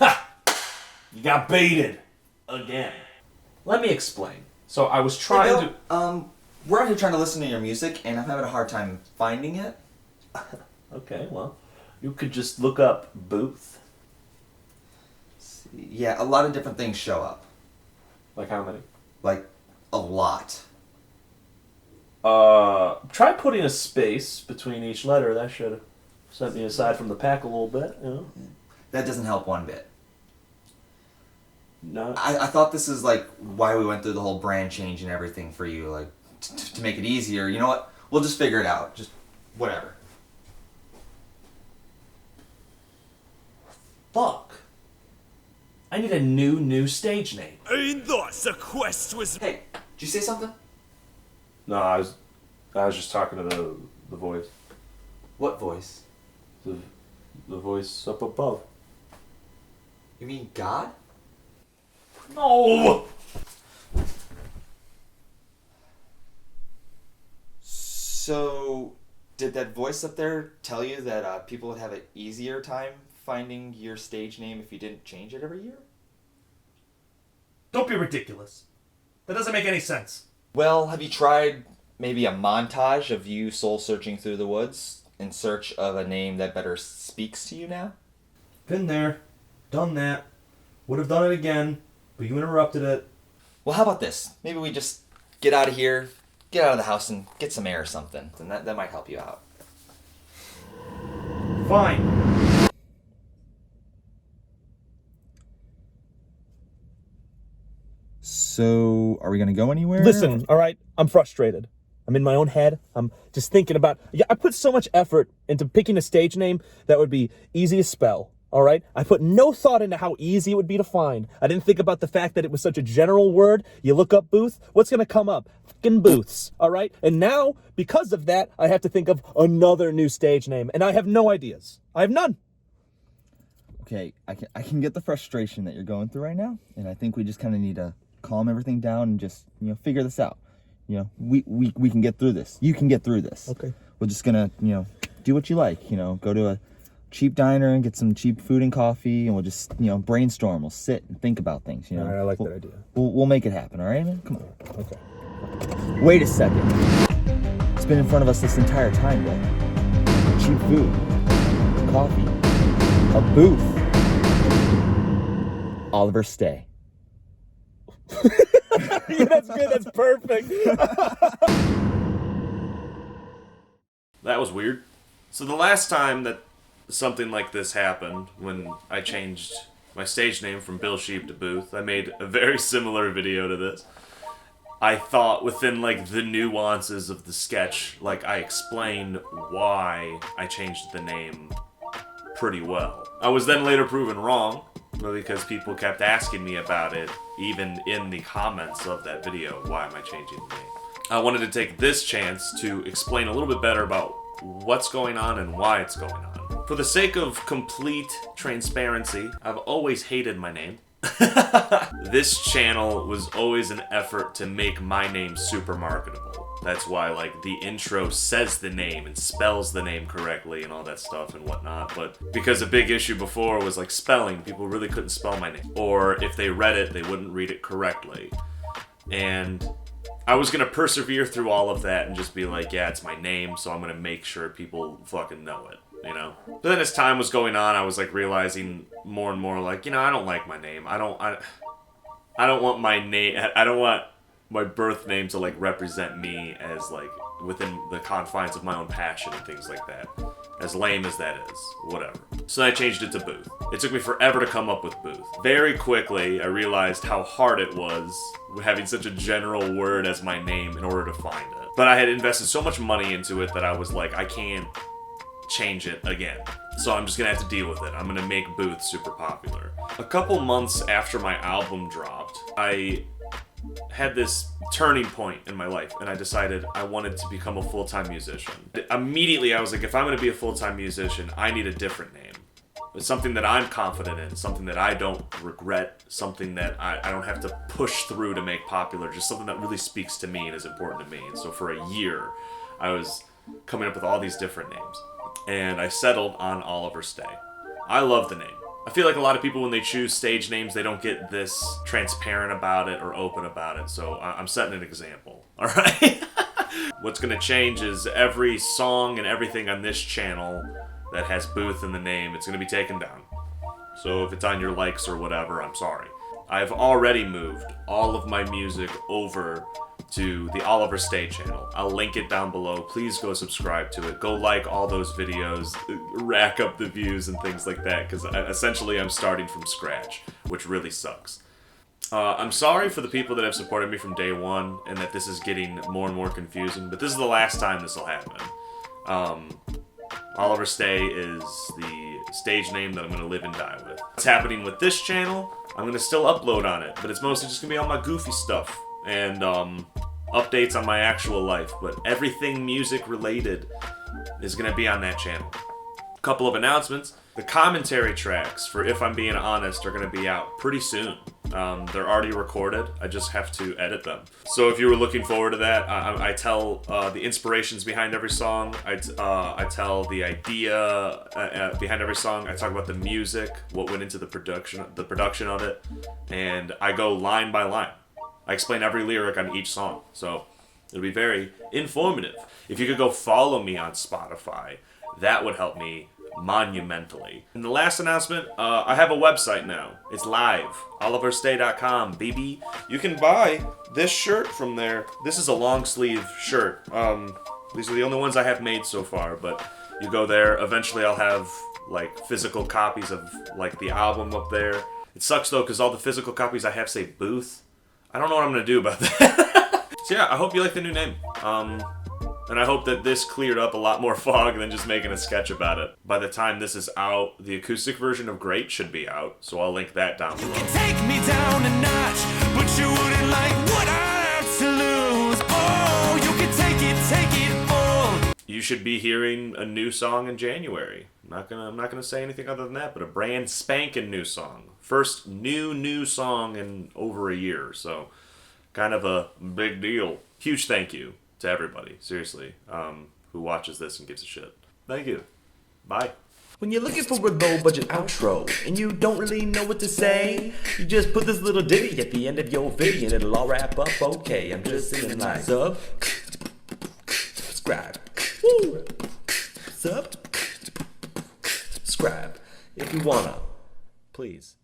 Ha! You got baited. Again. Let me explain. So I was trying to... We're out here trying to listen to your music, and I'm having a hard time finding it. Okay, well, you could just look up Booth. Yeah, a lot of different things show up. Like how many? Like, a lot. Try putting a space between each letter. That should have set me aside from the pack a little bit, you know? That doesn't help one bit. No. I thought this is, like, why we went through the whole brand change and everything for you, like, to make it easier. You know what? We'll just figure it out. Just whatever. Fuck. I need a new stage name. And thus a quest was... Hey, did you say something? No, I was just talking to the voice. What voice? The voice up above. You mean God? No! So, did that voice up there tell you that people would have an easier time finding your stage name if you didn't change it every year? Don't be ridiculous. That doesn't make any sense. Well, have you tried maybe a montage of you soul-searching through the woods in search of a name that better speaks to you now? Been there. Done that. Would have done it again, but you interrupted it. Well, how about this? Maybe we just get out of here, get out of the house, and get some air or something. And that might help you out. Fine. So, are we gonna go anywhere? Listen, all right? I'm frustrated. I'm in my own head. I'm just thinking about... Yeah, I put so much effort into picking a stage name that would be easy to spell, all right? I put no thought into how easy it would be to find. I didn't think about the fact that it was such a general word. You look up Booth, what's going to come up? Fucking Booths, all right? And now, because of that, I have to think of another new stage name, and I have no ideas. I have none. Okay, I can get the frustration that you're going through right now, and I think we just kind of need to calm everything down and just, figure this out. We can get through this. You can get through this. Okay. We're just gonna, do what you like. Go to a cheap diner and get some cheap food and coffee, and we'll just, brainstorm. We'll sit and think about things. All right, I like that idea. We'll make it happen. All right, man. Come on. Okay. Wait a second. It's been in front of us this entire time, bro. Cheap food, coffee, a booth. Oliver, stay. Yeah, that's good. That's perfect. That was weird. So the last time that something like this happened, when I changed my stage name from Bill Schieb to Booth, I made a very similar video to this. I thought within the nuances of the sketch, I explained why I changed the name pretty well. I was then later proven wrong, because people kept asking me about it, even in the comments of that video. Why am I changing the name? I wanted to take this chance to explain a little bit better about what's going on and why it's going on. For the sake of complete transparency, I've always hated my name. This channel was always an effort to make my name super marketable. That's why, the intro says the name and spells the name correctly and all that stuff and whatnot. But because a big issue before was, spelling, people really couldn't spell my name. Or if they read it, they wouldn't read it correctly. And I was gonna persevere through all of that and just be yeah, it's my name, so I'm gonna make sure people fucking know it. But then as time was going on, I was realizing more and more I don't like my name. I don't want my name, I don't want my birth name to represent me as within the confines of my own passion and things like that. As lame as that is, whatever. So I changed it to Booth. It took me forever to come up with Booth. Very quickly, I realized how hard it was having such a general word as my name in order to find it. But I had invested so much money into it that I was I can't change it again. So I'm just gonna have to deal with it. I'm gonna make Booth super popular. A couple months after my album dropped, I had this turning point in my life, and I decided I wanted to become a full-time musician. Immediately, I was if I'm gonna be a full-time musician, I need a different name. It's something that I'm confident in, something that I don't regret, something that I don't have to push through to make popular, just something that really speaks to me and is important to me. And so for a year, I was coming up with all these different names. And I settled on Oliver Stay. I love the name. I feel like a lot of people, when they choose stage names, they don't get this transparent about it or open about it. So I'm setting an example, all right? What's going to change is every song and everything on this channel that has Booth in the name, it's going to be taken down. So if it's on your likes or whatever, I'm sorry. I've already moved all of my music over to the Oliver Stay channel. I'll link it down below. Please go subscribe to it. Go like all those videos, rack up the views and things like that, because essentially I'm starting from scratch, which really sucks. I'm sorry for the people that have supported me from day one and that this is getting more and more confusing, but this is the last time this will happen. Oliver Stay is the stage name that I'm going to live and die with. What's happening with this channel, I'm going to still upload on it, but it's mostly just going to be all my goofy stuff and updates on my actual life, but everything music related is going to be on that channel. A couple of announcements. The commentary tracks for If I'm Being Honest are going to be out pretty soon. They're already recorded. I just have to edit them. So if you were looking forward to that, I tell the inspirations behind every song. I tell the idea behind every song. I talk about the music, what went into the production of it, and I go line by line. I explain every lyric on each song, so it'll be very informative. If you could go follow me on Spotify, that would help me monumentally. And the last announcement, I have a website now. It's live, oliverstay.com, baby. You can buy this shirt from there. This is a long sleeve shirt. These are the only ones I have made so far, but you go there. Eventually I'll have like physical copies of like the album up there. It sucks though, because all the physical copies I have say Booth. I don't know what I'm gonna do about that. So yeah, I hope you like the new name. And I hope that this cleared up a lot more fog than just making a sketch about it. By the time this is out, the acoustic version of Great should be out, so I'll link that down below. Take me down a notch, but you wouldn't like what I have to lose. Oh, you can take it all. You should be hearing a new song in January. I'm not gonna say anything other than that, but a brand spanking new song. First new song in over a year, so kind of a big deal. Huge thank you to everybody, seriously, who watches this and gives a shit. Thank you. Bye. When you're looking for a low-budget outro and you don't really know what to say, you just put this little ditty at the end of your video and it'll all wrap up okay. I'm just singing like subscribe, subscribe if you wanna, please.